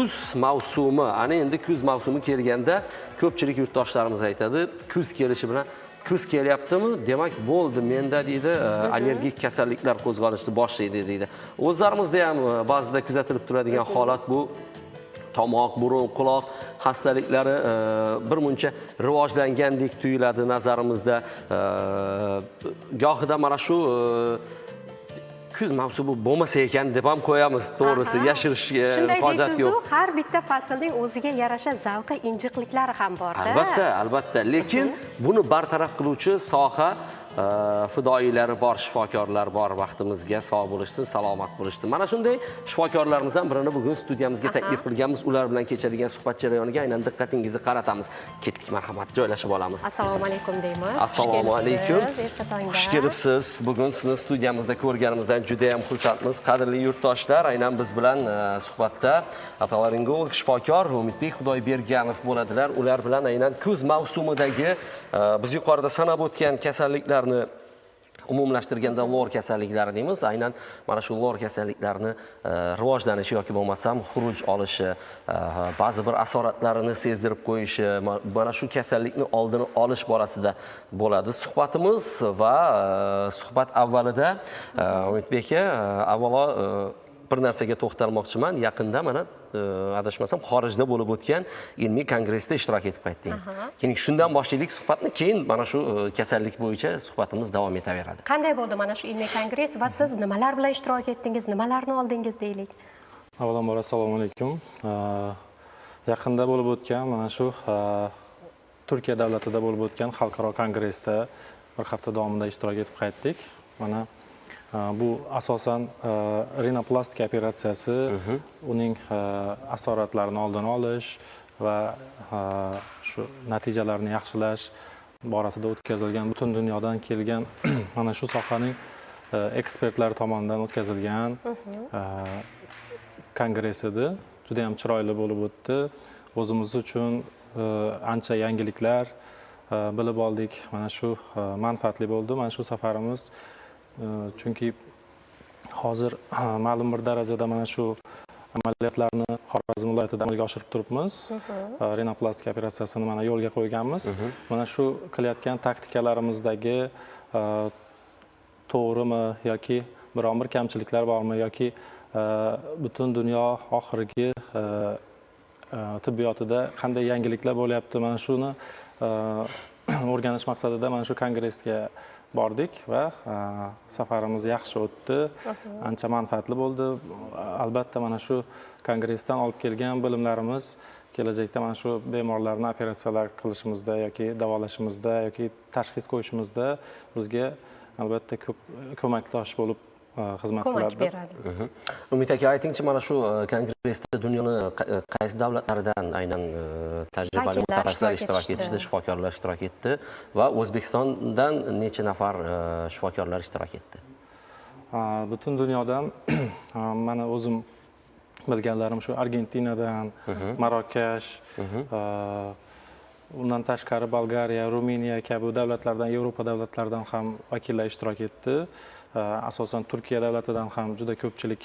kuz mavsumi, ana endi kuz mavsumi kelganda ko'pchilik yurtdoshlarimiz aytadi, kuz kelishi bilan kuz kelyaptimi, demak bo'ldi, menda deydi, allergik kasalliklar qo'zg'alishni boshlaydi deydi. O'zlarimizda ham ba'zida kuzatilib turadigan holat bu tomoq, burun, quloq xastaliklari bir muncha rivojlangandek tuyuladi nazarimizda. Gohida mana shu kuz mavsumi bo'lmasa ekan deb ham qo'yamiz, to'g'risi, yashirishga hojat yo'q. Shunday deysiz-ku, har bitta faslning o'ziga yarasha zavqi, injiqliklari ham bor-da. Albatta, albatta. Lekin buni bartaraf qiluvchi soha fidoyilari bor, shifokorlar bor. Vaqtimizga sog' bo'lishsin, salomat bo'lishsin. Mana shunday shifokorlarimizdan birini bugun studiyamizga taklif qilganmiz. Ular bilan kechadigan suhbat jarayoniga aynan diqqatingizni qaratamiz. Ketdik, marhamat, joylashib olamiz. Assalomu alaykum deymiz. Assalomu alaykum. Erta tongda. Xush kelibsiz. Bugun sizni studiyamizda ko'rganimizdan juda ham xursandmiz. Qadrli yurtdoshlar, aynan biz bilan suhbatda otolaringolog shifokor Umidbek Xudoyberganov bo'ladilar. Ular bilan aynan kuz mavsumidagi biz yuqorida sanab o'tgan kasalliklarni umumlashtirganda lor kasalliklari deymiz. Aynan mana shu lor kasalliklarini rivojlanishi yoki bo'lmasam xuruj olishi, ba'zi bir asoratlarini sezdirib qo'yishi, mana shu kasallikni oldini olish borasida bo'ladi suhbatimiz. Va suhbat avvalida Umidbek aka, avvalo bir narsaga to'xtalmoqchiman. Yaqinda mana adashmasam xorijda bo'lib o'tgan ilmiy kongressda ishtirok etib qaytdingiz. Keyin shundan boshlaylik suhbatni, keyin mana shu kasallik bo'yicha suhbatimiz davom etaveradi. Qanday bo'ldi mana shu ilmiy kongress va siz nimalar bilan ishtirok etdingiz, nimalarni oldingiz deylik? Avvalambor assalomu alaykum. Yaqinda bo'lib o'tgan mana shu Turkiya davlatida bo'lib o'tgan xalqaro kongressda bir hafta davomida ishtirok etib qaytdik. Mana bu asosan rinoplastika operatsiyasi, uning asoratlarini oldini olish va shu natijalarni yaxshilash borasida o'tkazilgan, butun dunyodan kelgan mana shu sohaning ekspertlari tomonidan o'tkazilgan kongress edi. Juda ham chiroyli bo'lib o'tdi. O'zimiz uchun ancha yangiliklar bilib oldik. Mana shu manfaatli bo'ldi. Mana shu safarimiz chunki hozir ma'lum bir darajada mana shu amaliyotlarni Xorazm viloyatida amalga oshirib turibmiz. Rinoplastika operatsiyasini mana yo'lga qo'yganmiz. Mana shu qilayotgan taktikalarimizdagi to'g'rimi yoki biron bir kamchiliklar bormi yoki butun dunyo oxirgi tibbiyotida qanday yangiliklar bo'lyapti, mana shuni o'rganish maqsadida mana shu kongressga bordik va safarimiz yaxshi o'tdi, ancha manfaatli bo'ldi. Albatta mana shu kongressdan olib kelgan bilimlarimiz kelajakda mana shu bemorlarni operatsiyalar qilishimizda yoki davolashimizda yoki tashxis qo'yishimizda bizga albatta ko'p ko'makdosh bo'lib xizmat qiladi. Umid aka, aytingchi, mana shu kongressda dunyoni qaysi davlatlaridan aynan tajribali mutaxassislar ishtirok etishdi, shifokorlar ishtirok etdi va O'zbekistondan necha nafar shifokorlar ishtirok etdi? Butun dunyodan mana o'zim bilganlarim shu Argentinadan, Marokash, undan tashqari Bolgariya, Ruminiya kabi davlatlardan, Yevropa davlatlaridan ham vakillar ishtirok etdi. Asosan Turkiya davlatidan ham juda ko'pchilik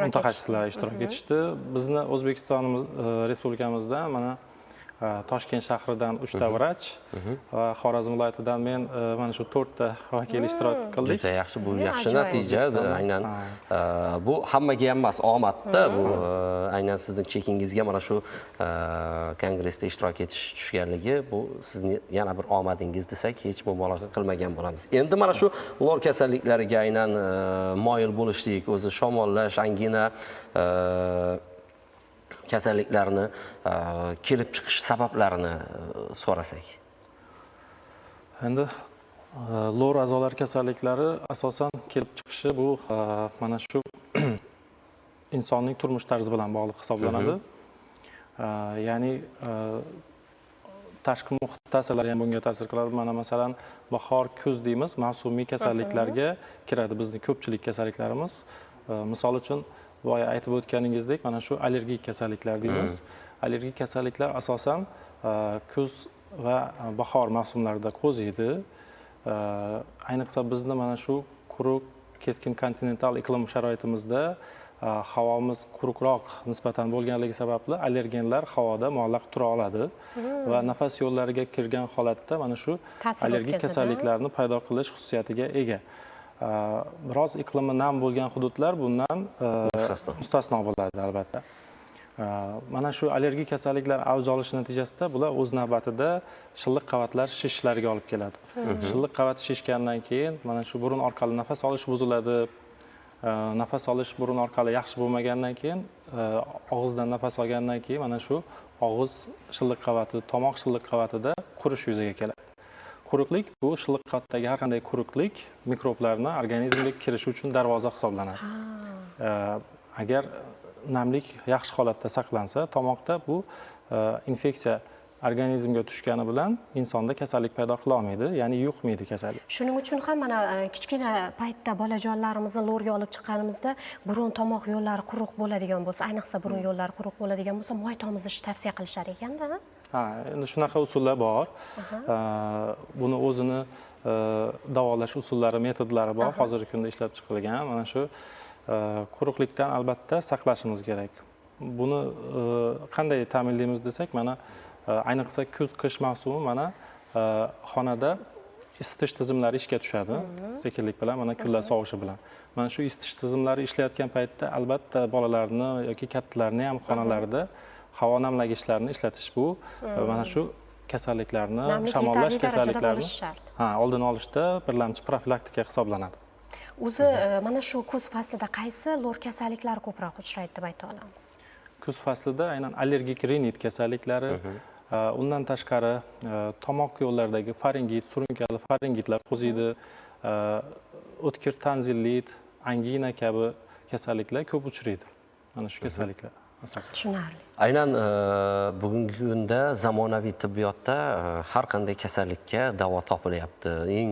mutaxassislar ishtirok etishdi. Bizni O'zbekistonimiz respublikamizda mana Toshkent shahridan 3 ta vrach va Xorazm viloyatidan men mana shu 4 ta vakil ishtirok qildik. Juda yaxshi, bu yaxshi natija. Aynan bu hammaga ham emas, omadda bu aynan sizning chekingizga mana shu kongressda ishtirok etish tushganligi, bu sizning yana bir omadingiz desak hech mubolag'a qilmagan bo'lamiz. Endi mana shu lor kasalliklariga aynan moyil bo'lishlik, o'zi shamollash, angina kasalliklarni kelib chiqish sabablarini so'rasak. Endi lor a'zolar kasalliklari asosan kelib chiqishi bu mana shu insonning turmush tarzi bilan bog'liq hisoblanadi. Ya'ni tashqi muhit ta'sirlari ham bunga ta'sir qiladi. Mana masalan bahor, kuz deymiz, mavsumiy kasalliklarga kiradi bizning ko'pchilik kasalliklarimiz. Misol uchun boya aytib o'tganingizdek, mana shu allergik kasalliklar deymiz. Allergik kasalliklar asosan kuz va bahor mavsumlarida qo'ziydi. Ayniqsa bizni mana shu quruq, keskin kontinental iqlim sharoitimizda havomiz quruqroq nisbatan bo'lganligi sababli allergenlar havoda muallaq tura oladi va nafas yo'llariga kirgan holatda mana shu Ta'sir allergik o'tkazadi. kasalliklarni paydo qilish xususiyatiga ega. Biroz iqlimi nam bo'lgan hududlar bundan mustasno bo'ladi albatta. Mana shu allergik kasalliklar avj olishi natijasida bular o'z navbatida shilliq qavatlar shishishlariga olib keladi. Shilliq qavati shishgandan keyin mana shu burun orqali nafas olish buziladi. Nafas olish burun orqali yaxshi bo'lmagandan keyin og'izdan nafas olgandan keyin mana shu og'iz shilliq qavati, tomoq shilliq qavatida qurish yuzaga keladi. Quruqlik bu shilliq qavatdagi har qanday quruqlik mikroblarni organizmga kirishi uchun darvoza hisoblanadi. Agar namlik yaxshi holatda saqlansa, tomoqda bu infeksiya organizmga tushgani bilan insonda kasallik paydo qila olmaydi, ya'ni yuqmaydi kasallik. Shuning uchun ham mana kichkina paytda bolajonlarimizni lo'rga olib chiqqanimizda burun tomoq yo'llari quruq bo'ladigan bo'lsa, ayniqsa burun yo'llari quruq bo'ladigan bo'lsa, moy tomizishni tavsiya qilishar ekanda. Endi shunaqa usullar bor. Buni o'zini davolash usullari, metodlari bor. Hozirgi kunda ishlab chiqilgan. Mana shu quruqlikdan albatta saqlashimiz kerak. Buni qanday ta'minlaymiz desak, mana ayniqsa kuz-qish mavsumi mana xonada isitish tizimlari ishga tushadi. Sekinlik bilan, mana kunlar sovishi bilan. Mana shu isitish tizimlari ishlayotgan paytda albatta bolalarni yoki kattalarni ham xonalarida havo namlagichlarini ishlatish bu mana shu kasalliklarni, shamollash kasalliklarini oldini olishda birlamchi profilaktika hisoblanadi. O'zi mana shu kuz faslida qaysi lo'r kasalliklari ko'proq uchraydi deb ayta olamiz? Kuz faslida aynan allergik rinit kasalliklari, undan tashqari tomoq yo'llaridagi faringit, surunkali faringitlar qo'ziydi, o'tkir tanzillit, angina kabi kasalliklar ko'p uchraydi. Mana shu kasalliklar asosan. Tushunarli. Aynan bugungi kunda zamonaviy tibbiyotda har qanday kasallikka davo topilyapti. Eng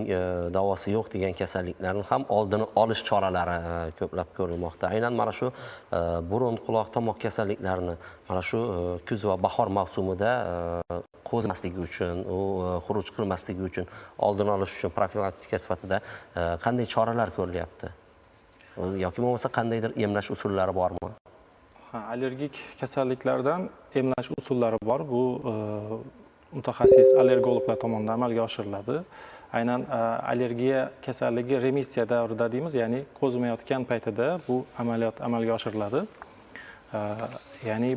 davosi yo'q degan kasalliklarning ham oldini olish choralari ko'plab ko'rilmoqda. Aynan mana shu burun, quloq, tomoq kasalliklarini mana shu kuz va bahor mavsumida qo'zmasligi uchun, u xuruj qilmasligi uchun, oldini olish uchun profilaktika sifatida qanday choralar ko'rilyapti? Yoki bo'lmasa qandaydir emlash usullari bormi? Allergik kasalliklardan emlash usullari bor. Bu mutaxassis allergologlar tomonidan amalga oshiriladi. Aynan allergiya kasalligi remissiya davrida deymiz, ya'ni qo'zimayotgan paytida bu amaliyot amalga oshiriladi. Ya'ni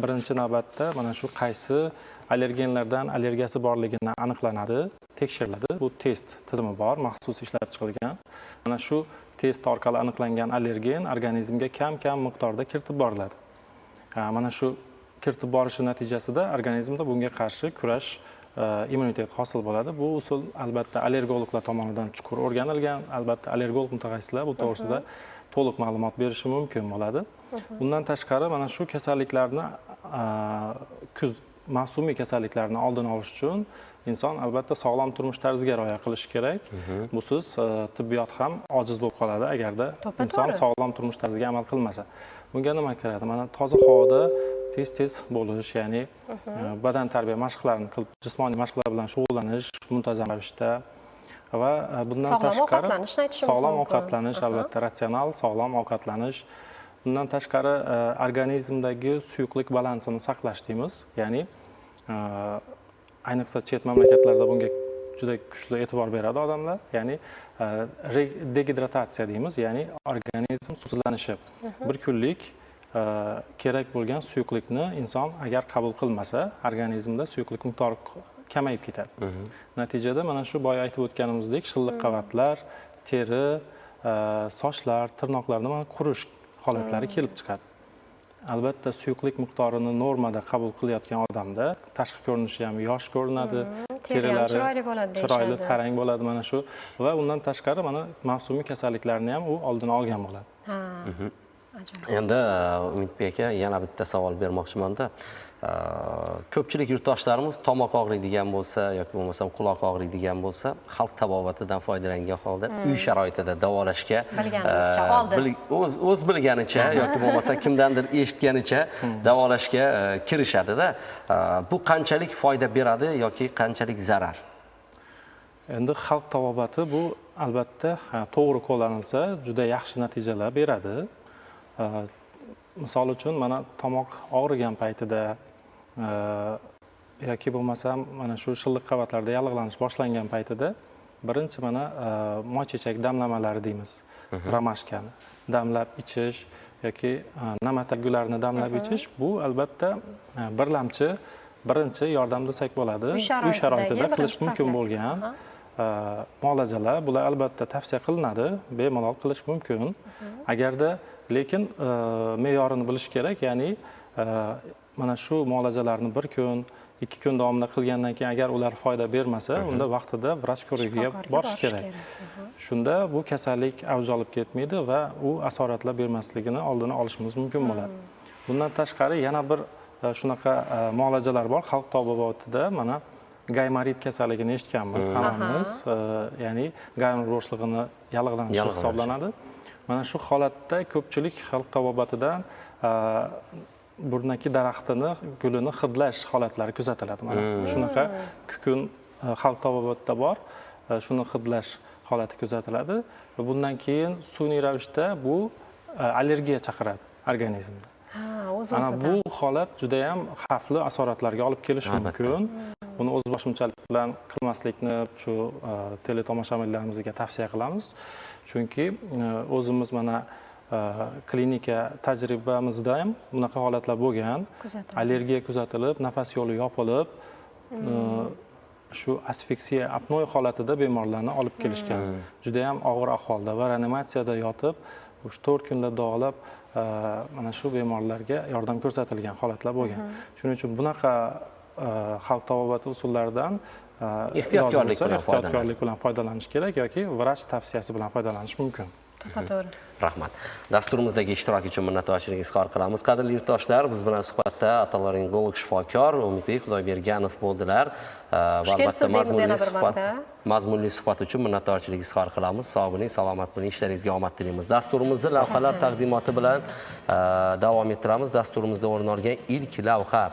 birinchi navbatda mana shu qaysi allergenlardan allergiyasi borligini aniqlanadi, tekshiriladi. Bu test tizimi bor, maxsus ishlab chiqilgan. Mana shu test orqali aniqlangan allergen organizmga kam-kam miqdorda kiritib boriladi. Mana shu kiritib borishi natijasida organizmda bunga qarshi kurash, immunitet hosil bo'ladi. Bu usul albatta allergologlar tomonidan chuqur o'rganilgan. Albatta allergolog mutaxassislar bu to'g'risida to'liq ma'lumot berishi mumkin bo'ladi. Undan tashqari mana shu kasalliklarni kuz mavsumiy kasalliklarni oldini olish uchun inson albatta sog'lom turmush tarziga rioya qilishi kerak. Busiz tibbiyot ham ojiz bo'lib qoladi agarda inson sog'lom turmush tarziga amal qilmasa. Bunga nima kiradi? Mana toza havoda tez-tez bo'lish, ya'ni badan tarbiya mashqlarini qilib, jismoniy mashqlar bilan shug'ullanish muntazam ravishda va bundan tashqari sog'lom ovqatlanish, albatta ratsional sog'lom ovqatlanish. Bundan tashqari organizmdagi suyuqlik balansini saqlash deymiz, ya'ni ayniqsa chet mamlakatlarda bunga juda kuchli e'tibor beradi odamlar, ya'ni degidratatsiya deymiz, ya'ni organizm suvsizlanishi. Bir kunlik kerak bo'lgan suyuqlikni inson agar qabul qilmasa, organizmda suyuqlik miqdori kamayib ketadi. Natijada mana shu boya aytib o'tganimizdek shilliq qavatlar, teri, sochlar, tirnoqlarda qurish holatlari kelib chiqadi. Albatta suyuqlik miqdorini normada qabul qilayotgan odamda tashqi ko'rinishi ham yosh ko'rinadi, terilari chiroyli bo'ladi, chiroyli, tarang bo'ladi mana shu va undan tashqari mana mavsumiy kasalliklarni ham u oldini olgan bo'ladi. Endi Umidbek aka, yana bitta savol bermoqchiman-da. Ko'pchilik yurtdoshlarimiz tomoq og'riydigan bo'lsa yoki bo'lmasam quloq og'riydigan bo'lsa, xalq tabobatidan foydalangan holda uy sharoitida davolashga o'z bilganicha yoki bo'lmasa kimdandir eshitganicha davolashga kirishadi-da. Bu qanchalik foyda beradi yoki qanchalik zarar? Endi xalq tabobati bu albatta to'g'ri qo'llanilsa juda yaxshi natijalar beradi. misol uchun mana tomoq og'rigan paytida yoki bo'lmasam mana shu shilliq qavatlarda yallig'lanish boshlangan paytida birinchi mana moychechak damlamalari deymiz, romashkani damlab ichish yoki na'matak gularini damlab ichish bu albatta birlamchi birinchi yordam desak bo'ladi. Uy sharoitida qilish mumkin bo'lgan muolajalar, bular albatta tavsiya qilinadi, bemalol qilish mumkin. Agarda lekin me'yorini bilish kerak, ya'ni mana shu muolajalarni 1 kun, 2 kun davomida qilgandan keyin agar ular foyda bermasa, unda vaqtida vrach ko'rigiga borish kerak. Shunda bu kasallik avj olib ketmaydi va u asoratlar bermasligini oldini olishimiz mumkin bo'ladi. Bundan tashqari yana bir shunaqa muolajalar bor. Xalq tabobatida mana gaymarit kasalligini eshitganmiz hammamiz, ya'ni gaymarit bo'shlig'ini yallig'lanishi hisoblanadi. Mana shu holatda ko'pchilik xalq tabobatidan burnaki daraxtini gulini hidlash holatlari kuzatiladi. Mana shunaqa kukun xalq tabobatida bor, shuni hidlash holati kuzatiladi va bundan keyin sun'iy ravishda bu allergiya chaqiradi organizmda. Ana bu holat juda ham xavfli asoratlarga olib kelishi mumkin. Buni o'z boshimchalik bilan qilmaslikni shu teletomoshabinlarimizga tavsiya qilamiz. Chunki o'zimiz mana klinika tajribamizda ham bunaqa holatlar bo'lgan. Allergiya kuzatilib, nafas yo'li yopilib, shu asfiksiya apnoe holatida bemorlarni olib kelishgan. Juda ham og'ir ahvolda va reanimatsiyada yotib, 4 kunlar davolab mana shu bemorlarga yordam ko'rsatilgan holatlar bo'lgan. Shuning uchun bunaqa xalq tabobati usullaridan ehtiyotkorlik bilan foydalanish kerak yoki vrach tavsiyasi bilan foydalanish mumkin. To'g'ri. Rahmat. Dasturimizdagi ishtirok uchun minnatdorchilik izhor qilamiz. Qadrli yurtdoshlar, biz bilan suhbatda otolaringolog shifokor Umidbek Xudoyberganov bo'ldilar. Va albatta mazmunli suhbat uchun minnatdorchilik izhor qilamiz. Sog' bo'ling, salomat bo'ling, ishlaringizga omad tilaymiz. Dasturimizni lavhalar taqdimoti bilan davom ettiramiz. Dasturimizda o'rin olgan ilk lavha